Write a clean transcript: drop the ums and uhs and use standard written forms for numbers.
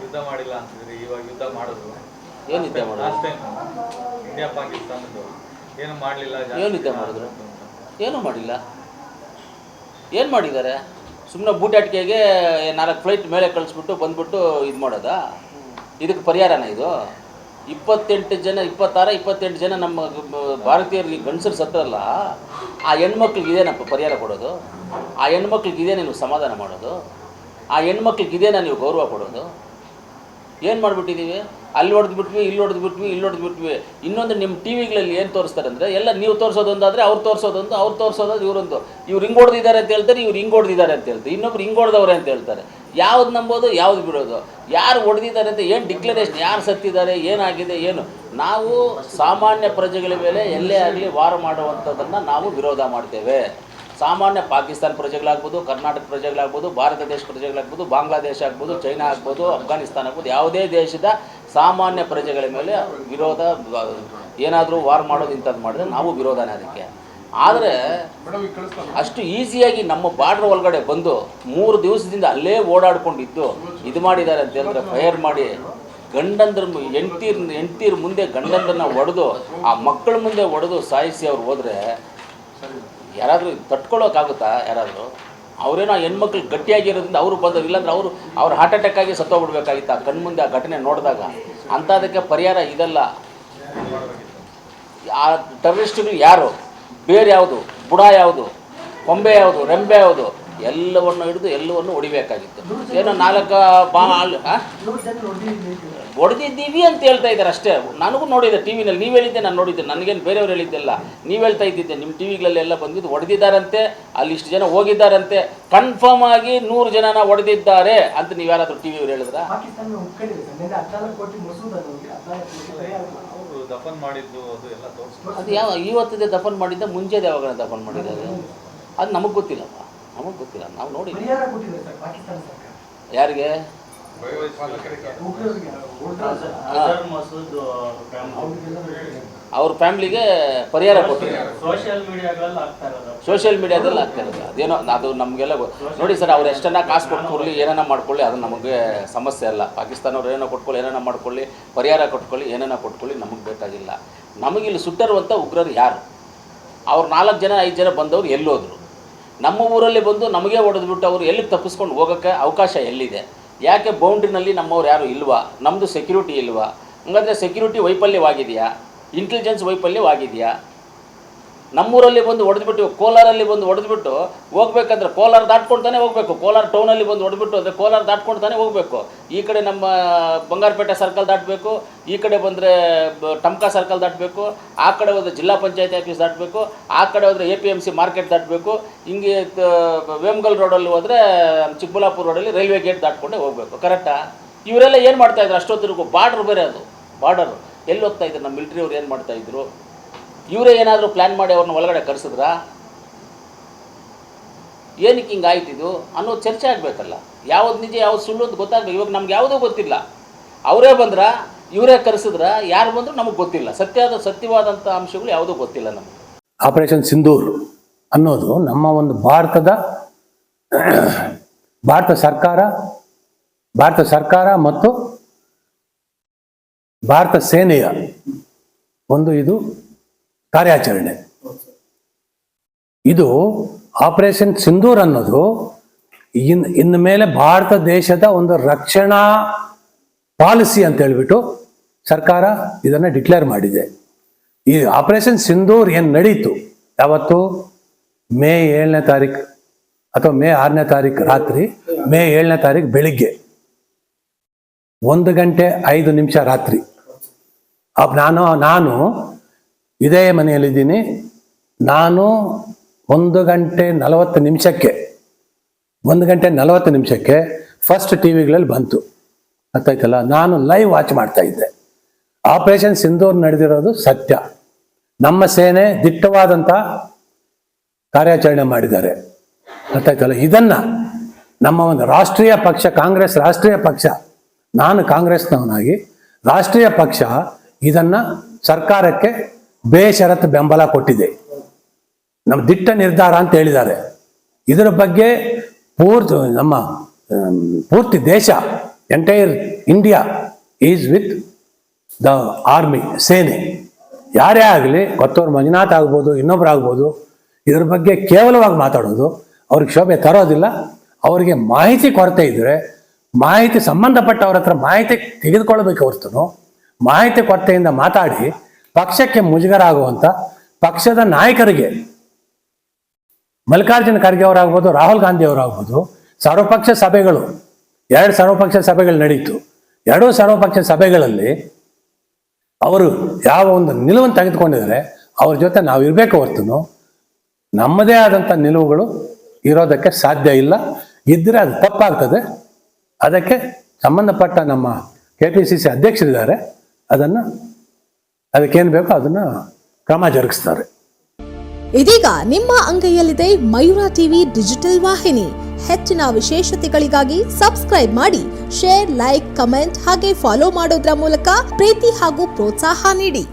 ಯುದ್ಧ ಮಾಡಿಲ್ಲ ಅಂತಿದ್ರಿ, ಇವಾಗ ಯುದ್ಧ ಮಾಡಿದ್ರು. ಏನು ಯುದ್ಧ ಮಾಡಿದ್ರು? ಇಂಡಿಯಾ ಪಾಕಿಸ್ತಾನದ್ದು ಏನು ಮಾಡಲಿಲ್ಲ. ಏನು ಯುದ್ಧ ಮಾಡಿದ್ರು? ಏನೂ ಮಾಡಿಲ್ಲ. ಏನು ಮಾಡಿದ್ದಾರೆ? ಸುಮ್ಮನೆ ಬೂಟಾಟಿಕೆಗೆ 4 ಫ್ಲೈಟ್ ಮೇಲೆ ಕಳಿಸ್ಬಿಟ್ಟು ಬಂದ್ಬಿಟ್ಟು ಇದು ಮಾಡೋದಾ? ಇದಕ್ಕೆ ಪರಿಹಾರನ ಇದು? 28 ಜನ ನಮ್ಮ ಭಾರತೀಯರಿಗೆ ಗಂಡಸರು ಸತ್ತರಲ್ಲ, ಆ ಹೆಣ್ಮಕ್ಳಿಗೆ ಇದೇನಪ್ಪ ಪರಿಹಾರ ಕೊಡೋದು? ಆ ಹೆಣ್ಮಕ್ಳಿಗೆ ಇದೇನೇ ನೀವು ಸಮಾಧಾನ ಮಾಡೋದು? ಆ ಹೆಣ್ಮಕ್ಳಿಗೆ ಇದೇನ ನೀವು ಗೌರವ ಕೊಡೋದು? ಏನು ಮಾಡಿಬಿಟ್ಟಿದ್ದೀವಿ? ಅಲ್ಲಿ ಹೊಡೆದ್ಬಿಟ್ವಿ, ಇಲ್ಲಿ ಹೊಡೆದ್ಬಿಟ್ವಿ. ಇನ್ನೊಂದು ನಿಮ್ಮ ಟಿ ವಿಗಳಲ್ಲಿ ಏನು ತೋರಿಸ್ತಾರೆ ಅಂದರೆ, ಎಲ್ಲ ನೀವು ತೋರಿಸೋದೊಂದಾದರೆ ಅವ್ರು ತೋರಿಸೋದೊಂದು, ಅವ್ರು ತೋರಿಸೋದು ಇವರೊಂದು. ಇವ್ರು ಹಿಂಗೆ ಹೊಡೆದಿದ್ದಾರೆ ಅಂತ ಹೇಳ್ತಾರೆ, ಇವ್ರು ಹಿಂಗೆ ಹೊಡೆದಿದ್ದಾರೆ ಅಂತ ಹೇಳ್ತಾರೆ, ಇನ್ನೊಬ್ರು ಹಿಂಗೆ ಹೊಡೆದವ್ರೆ ಅಂತ ಹೇಳ್ತಾರೆ. ಯಾವ್ದು ನಂಬೋದು, ಯಾವ್ದು ಬಿಡೋದು? ಯಾರು ಹೊಡೆದಿದ್ದಾರೆ ಅಂತ ಏನು ಡಿಕ್ಲರೇಷನ್, ಯಾರು ಸತ್ತಿದ್ದಾರೆ, ಏನಾಗಿದೆ, ಏನು? ನಾವು ಸಾಮಾನ್ಯ ಪ್ರಜೆಗಳ ಮೇಲೆ ಎಲ್ಲೇ ಆಗಲಿ ವಾರ ಮಾಡುವಂಥದ್ದನ್ನು ನಾವು ವಿರೋಧ ಮಾಡ್ತೇವೆ. ಸಾಮಾನ್ಯ ಪಾಕಿಸ್ತಾನ ಪ್ರಜೆಗಳಾಗ್ಬೋದು, ಕರ್ನಾಟಕ ಪ್ರಜೆಗಳಾಗ್ಬೋದು, ಭಾರತ ದೇಶ ಪ್ರಜೆಗಳಾಗ್ಬೋದು, ಬಾಂಗ್ಲಾದೇಶ ಆಗ್ಬೋದು, ಚೈನಾ ಆಗ್ಬೋದು, ಅಫ್ಘಾನಿಸ್ತಾನ ಆಗ್ಬೋದು, ಯಾವುದೇ ದೇಶದ ಸಾಮಾನ್ಯ ಪ್ರಜೆಗಳ ಮೇಲೆ ವಿರೋಧ, ಏನಾದರೂ ವಾರ್ ಮಾಡೋದು ಇಂಥದ್ದು ಮಾಡಿದ್ರೆ ನಾವು ವಿರೋಧನೇ ಅದಕ್ಕೆ. ಆದರೆ ಅಷ್ಟು ಈಸಿಯಾಗಿ ನಮ್ಮ ಬಾರ್ಡ್ರ್ ಒಳಗಡೆ ಬಂದು 3 ದಿವಸದಿಂದ ಅಲ್ಲೇ ಓಡಾಡ್ಕೊಂಡಿದ್ದು ಇದು ಮಾಡಿದ್ದಾರೆ ಅಂತ ಹೇಳಿದ್ರೆ, ಫೈರ್ ಮಾಡಿ ಗಂಡಂದ್ರ ಹೆಂಡ್ತೀರ ಮುಂದೆ ಗಂಡಂದ್ರನ್ನ ಹೊಡೆದು, ಆ ಮಕ್ಕಳ ಮುಂದೆ ಹೊಡೆದು ಸಾಯಿಸಿ ಅವ್ರು ಹೋದರೆ ಯಾರಾದರೂ ತಟ್ಕೊಳ್ಳೋಕ್ಕಾಗುತ್ತಾ? ಯಾರಾದರೂ ಅವರೇನೋ ಹೆಣ್ಮಕ್ಳು ಗಟ್ಟಿಯಾಗಿರೋದ್ರಿಂದ ಅವರು ಬಂದರು, ಇಲ್ಲಾಂದ್ರೆ ಅವ್ರು ಹಾರ್ಟ್ ಅಟ್ಯಾಕ್ ಆಗಿ ಸತ್ತೋಗ್ಬಿಡ್ಬೇಕಾಗಿತ್ತು ಆ ಕಣ್ಮುಂದೆ ಆ ಘಟನೆ ನೋಡಿದಾಗ. ಅಂಥದಕ್ಕೆ ಪರಿಹಾರ ಇದೆಲ್ಲ. ಆ ಟೆರರಿಸ್ಟ್ಗಳು ಯಾರು, ಬೇರೆ ಯಾವುದು, ಬುಡ ಯಾವುದು, ಕೊಂಬೆ ಯಾವುದು, ರೆಂಬೆ ಯಾವುದು, ಎಲ್ಲವನ್ನು ಹಿಡಿದು ಎಲ್ಲವನ್ನು ಹೊಡಿಬೇಕಾಗಿತ್ತು. ಏನೋ 4 ಹೊಡೆದಿದ್ದೀವಿ ಅಂತ ಹೇಳ್ತಾ ಇದ್ದಾರೆ ಅಷ್ಟೇ. ನನಗೂ ನೋಡಿದ್ದೆ ಟಿ ವಿನಲ್ಲಿ, ನೀವು ಹೇಳಿದ್ದೆ, ನಾನು ನೋಡಿದ್ದೆ, ನನಗೇನು ಬೇರೆಯವ್ರು ಹೇಳಿದ್ದೆಲ್ಲ, ನೀವು ಹೇಳ್ತಾ ಇದ್ದಿದ್ದೆ. ನಿಮ್ಮ ಟಿ ವಿಗಳಲ್ಲೆಲ್ಲ ಬಂದಿದ್ದು ಹೊಡೆದಿದ್ದಾರಂತೆ, ಅಲ್ಲಿ ಇಷ್ಟು ಜನ ಹೋಗಿದ್ದಾರಂತೆ, ಕನ್ಫರ್ಮ್ ಆಗಿ 100 ಜನನ ಹೊಡೆದಿದ್ದಾರೆ ಅಂತ ನೀವು ಯಾರಾದರೂ ಟಿ ವಿಯವ್ರು ಹೇಳಿದ್ರ? ದಫನ್ ಮಾಡಿದ್ದು ಅದು ಯಾವ ಇವತ್ತಿದೆ ದಫನ್ ಮಾಡಿದ್ದ, ಮುಂಚೆದು ಯಾವಾಗ ದಫನ್ ಮಾಡಿದ್ದಾರೆ ಅದು ನಮಗೆ ಗೊತ್ತಿಲ್ಲಪ್ಪ, ನಾವು ನೋಡಿದ್ವಿ. ಯಾರಿಗೆ? ಅವ್ರ ಫ್ಯಾಮ್ಲಿಗೆ ಪರಿಹಾರ ಕೊಟ್ಟಿದ್ದಾರೆ. ಸೋಷಿಯಲ್ ಮೀಡಿಯಾದಲ್ಲಿ ಆಗ್ತಾ ಇರೋದು ಅದೇನೋ, ಅದು ನಮಗೆಲ್ಲ ನೋಡಿ ಸರ್. ಅವ್ರು ಎಷ್ಟನ್ನ ಕಾಸು ಕೊಟ್ಕೊಳ್ಳಿ, ಏನೇನ ಮಾಡ್ಕೊಳ್ಳಿ, ಅದು ನಮಗೆ ಸಮಸ್ಯೆ ಅಲ್ಲ. ಪಾಕಿಸ್ತಾನವ್ರು ಏನೇನೋ ಕೊಟ್ಕೊಳ್ಳಿ, ಏನೇನ ಮಾಡ್ಕೊಳ್ಳಿ, ಪರಿಹಾರ ಕೊಟ್ಕೊಳ್ಳಿ, ಏನೇನೋ ಕೊಟ್ಕೊಳ್ಳಿ, ನಮಗೆ ಬೇಕಾಗಿಲ್ಲ. ನಮಗಿಲ್ಲಿ ಸುಟ್ಟರುವಂಥ ಉಗ್ರರು ಯಾರು? ಅವ್ರು 4 ಜನ 5 ಜನ ಬಂದವರು ಎಲ್ಲೋದ್ರು? ನಮ್ಮ ಊರಲ್ಲಿ ಬಂದು ನಮಗೆ ಹೊಡೆದ್ಬಿಟ್ಟು ಅವರು ಎಲ್ಲಿಗೆ ತಪ್ಪಿಸ್ಕೊಂಡು ಹೋಗೋಕ್ಕೆ ಅವಕಾಶ ಎಲ್ಲಿದೆ? ಯಾಕೆ ಬೌಂಡ್ರಿನಲ್ಲಿ ನಮ್ಮವ್ರು ಯಾರು ಇಲ್ವಾ? ನಮ್ಮದು ಸೆಕ್ಯೂರಿಟಿ ಇಲ್ವಾ? ಹಂಗಾದರೆ ಸೆಕ್ಯೂರಿಟಿ ವೈಫಲ್ಯವಾಗಿದೆಯಾ? ಇಂಟೆಲಿಜೆನ್ಸ್ ವೈಫಲ್ಯವಾಗಿದೆಯಾ? ನಮ್ಮೂರಲ್ಲಿ ಬಂದು ಹೊಡೆದ್ಬಿಟ್ಟು, ಕೋಲಾರಲ್ಲಿ ಬಂದು ಹೊಡೆದ್ಬಿಟ್ಟು ಹೋಗ್ಬೇಕಂದ್ರೆ ಕೋಲಾರ ದಾಟ್ಕೊಳ್ತಾನೆ ಹೋಗಬೇಕು. ಕೋಲಾರ ಟೌನಲ್ಲಿ ಬಂದು ಹೊಡೆದ್ಬಿಟ್ಟು ಅಂದರೆ ಕೋಲಾರ ದಾಟ್ಕೊಳ್ತಾನೆ ಹೋಗಬೇಕು. ಈ ಕಡೆ ನಮ್ಮ ಬಂಗಾರಪೇಟೆ ಸರ್ಕಲ್ ದಾಟಬೇಕು, ಈ ಕಡೆ ಬಂದರೆ ಟಮ್ಕಾ ಸರ್ಕಲ್ ದಾಟಬೇಕು, ಆ ಕಡೆ ಹೋದರೆ ಜಿಲ್ಲಾ ಪಂಚಾಯತಿ ಆಫೀಸ್ ದಾಟಬೇಕು, ಆ ಕಡೆ ಹೋದರೆ APMC ಮಾರ್ಕೆಟ್ ದಾಟಬೇಕು, ಹಿಂಗೆ ವೇಮಗಲ್ ರೋಡಲ್ಲಿ ಹೋದರೆ ಚಿಕ್ಕಬಳ್ಳಾಪುರ ರೋಡಲ್ಲಿ ರೈಲ್ವೆ ಗೇಟ್ ದಾಟ್ಕೊಂಡೇ ಹೋಗಬೇಕು. ಕರೆಕ್ಟಾ? ಇವರೆಲ್ಲ ಏನು ಮಾಡ್ತಾಯಿದ್ರು ಅಷ್ಟೊತ್ತಿಗೂ? ಬಾರ್ಡ್ರ್ ಬೇರೆ, ಅದು ಬಾರ್ಡರು. ಎಲ್ಲಿ ಹೋಗ್ತಾಯಿದ್ರು ನಮ್ಮ ಮಿಲಿಟ್ರಿಯವ್ರು? ಏನು ಮಾಡ್ತಾಯಿದ್ರು? ಇವರೇ ಏನಾದರೂ ಪ್ಲ್ಯಾನ್ ಮಾಡಿ ಅವ್ರನ್ನ ಒಳಗಡೆ ಕರೆಸಿದ್ರಾ? ಏನಕ್ಕೆ ಹಿಂಗೆ ಆಯ್ತಿದು ಅನ್ನೋದು ಚರ್ಚೆ ಆಗಬೇಕಲ್ಲ. ಯಾವ್ದು ನಿಜ ಯಾವ್ದು ಸುಳ್ಳು ಅಂತ ಗೊತ್ತಾಗಬೇಕು. ಇವಾಗ ನಮ್ಗೆ ಯಾವುದೂ ಗೊತ್ತಿಲ್ಲ. ಅವರೇ ಬಂದ್ರ, ಇವರೇ ಕರೆಸಿದ್ರ, ಯಾರು ಬಂದರೂ ನಮಗೆ ಗೊತ್ತಿಲ್ಲ. ಸತ್ಯವಾದಂಥ ಅಂಶಗಳು ಯಾವುದೂ ಗೊತ್ತಿಲ್ಲ ನಮಗೆ. ಆಪರೇಷನ್ ಸಿಂಧೂರ್ ಅನ್ನೋದು ನಮ್ಮ ಒಂದು ಭಾರತ ಸರ್ಕಾರ ಮತ್ತು ಭಾರತ ಸೇನೆಯ ಒಂದು ಇದು ಕಾರ್ಯಾಚರಣೆ. ಇದು ಆಪರೇಷನ್ ಸಿಂಧೂರ್ ಅನ್ನೋದು ಇನ್ನು ಮೇಲೆ ಭಾರತ ದೇಶದ ಒಂದು ರಕ್ಷಣಾ ಪಾಲಿಸಿ ಅಂತ ಹೇಳ್ಬಿಟ್ಟು ಸರ್ಕಾರ ಇದನ್ನು ಡಿಕ್ಲೇರ್ ಮಾಡಿದೆ. ಈ ಆಪರೇಷನ್ ಸಿಂಧೂರ್ ಏನು ನಡೀತು ಯಾವತ್ತು? ಮೇ 7ನೇ ತಾರೀಕು ಅಥವಾ ಮೇ 6ನೇ ತಾರೀಕು ರಾತ್ರಿ, ಮೇ 7ನೇ ತಾರೀಕು ಬೆಳಿಗ್ಗೆ 1 ಗಂಟೆ 5 ನಿಮಿಷ ರಾತ್ರಿ. ನಾನು ಇದೇ ಮನೆಯಲ್ಲಿದ್ದೀನಿ. ನಾನು 1 ಗಂಟೆ 40 ನಿಮಿಷಕ್ಕೆ ಫಸ್ಟ್ ಟಿ ವಿಗಳಲ್ಲಿ ಬಂತು. ಗೊತ್ತಾಯ್ತಲ್ಲ? ನಾನು ಲೈವ್ ವಾಚ್ ಮಾಡ್ತಾ ಇದ್ದೆ. ಆಪರೇಷನ್ ಸಿಂಧೂರ್ ನಡೆದಿರೋದು ಸತ್ಯ. ನಮ್ಮ ಸೇನೆ ದಿಟ್ಟವಾದಂಥ ಕಾರ್ಯಾಚರಣೆ ಮಾಡಿದ್ದಾರೆ. ಗೊತ್ತಾಯ್ತಲ್ಲ? ಇದನ್ನ ನಮ್ಮ ಒಂದು ರಾಷ್ಟ್ರೀಯ ಪಕ್ಷ, ಕಾಂಗ್ರೆಸ್ ರಾಷ್ಟ್ರೀಯ ಪಕ್ಷ, ನಾನು ಕಾಂಗ್ರೆಸ್ನವನಾಗಿ ರಾಷ್ಟ್ರೀಯ ಪಕ್ಷ ಇದನ್ನ ಸರ್ಕಾರಕ್ಕೆ ಬೇಷರತ್ತು ಬೆಂಬಲ ಕೊಟ್ಟಿದೆ. ನಮ್ಮ ದಿಟ್ಟ ನಿರ್ಧಾರ ಅಂತ ಹೇಳಿದ್ದಾರೆ. ಇದರ ಬಗ್ಗೆ ಪೂರ್ತಿ ದೇಶ entire India is with the army, ಸೇನೆ. ಯಾರೇ ಆಗಲಿ, ಕೊತ್ತೂರು ಮಂಜುನಾಥ್ ಆಗ್ಬೋದು, ಇನ್ನೊಬ್ರು ಆಗ್ಬೋದು, ಇದ್ರ ಬಗ್ಗೆ ಕೇವಲವಾಗಿ ಮಾತಾಡೋದು ಅವ್ರಿಗೆ ಶೋಭೆ ತರೋದಿಲ್ಲ. ಅವರಿಗೆ ಮಾಹಿತಿ ಕೊರತೆ ಇದ್ದರೆ ಮಾಹಿತಿ ಸಂಬಂಧಪಟ್ಟವ್ರ ಹತ್ರ ಮಾಹಿತಿ ತೆಗೆದುಕೊಳ್ಬೇಕು ಹೊರತು ಮಾಹಿತಿ ಕೊರತೆಯಿಂದ ಮಾತಾಡಿ ಪಕ್ಷಕ್ಕೆ ಮುಜುಗರ ಆಗುವಂಥ ಪಕ್ಷದ ನಾಯಕರಿಗೆ, ಮಲ್ಲಿಕಾರ್ಜುನ ಖರ್ಗೆ ಅವರಾಗ್ಬೋದು, ರಾಹುಲ್ ಗಾಂಧಿ ಅವರಾಗ್ಬೋದು, ಸರ್ವಪಕ್ಷ ಸಭೆಗಳು 2 ಸರ್ವಪಕ್ಷ ಸಭೆಗಳು ನಡೀತು. 2 ಸರ್ವಪಕ್ಷ ಸಭೆಗಳಲ್ಲಿ ಅವರು ಯಾವ ಒಂದು ನಿಲುವನ್ನು ತೆಗೆದುಕೊಂಡಿದ್ದಾರೆ ಅವ್ರ ಜೊತೆ ನಾವು ಇರಬೇಕು ಹೊರತು ನಮ್ಮದೇ ಆದಂಥ ನಿಲುವುಗಳು ಇರೋದಕ್ಕೆ ಸಾಧ್ಯ ಇಲ್ಲ. ಇದ್ದರೆ ಅದು ತಪ್ಪಾಗ್ತದೆ. ಅದಕ್ಕೆ ಸಂಬಂಧಪಟ್ಟ ನಮ್ಮ KPCC ಅಧ್ಯಕ್ಷರಿದ್ದಾರೆ, ಅದಕ್ಕೇನು ಬೇಕೋ ಅದನ್ನು ಕ್ರಮ ಜರುಗಿಸ್ತಾರೆ. ಇದೀಗ ನಿಮ್ಮ ಅಂಗೈಯಲ್ಲಿದೆ ಮಯೂರ ಟಿವಿ ಡಿಜಿಟಲ್ ವಾಹಿನಿ. ಹೆಚ್ಚಿನ ವಿಶೇಷತೆಗಳಿಗಾಗಿ ಸಬ್ಸ್ಕ್ರೈಬ್ ಮಾಡಿ, ಶೇರ್, ಲೈಕ್, ಕಮೆಂಟ್ ಹಾಗೆ ಫಾಲೋ ಮಾಡೋದ್ರ ಮೂಲಕ ಪ್ರೀತಿ ಹಾಗೂ ಪ್ರೋತ್ಸಾಹ ನೀಡಿ.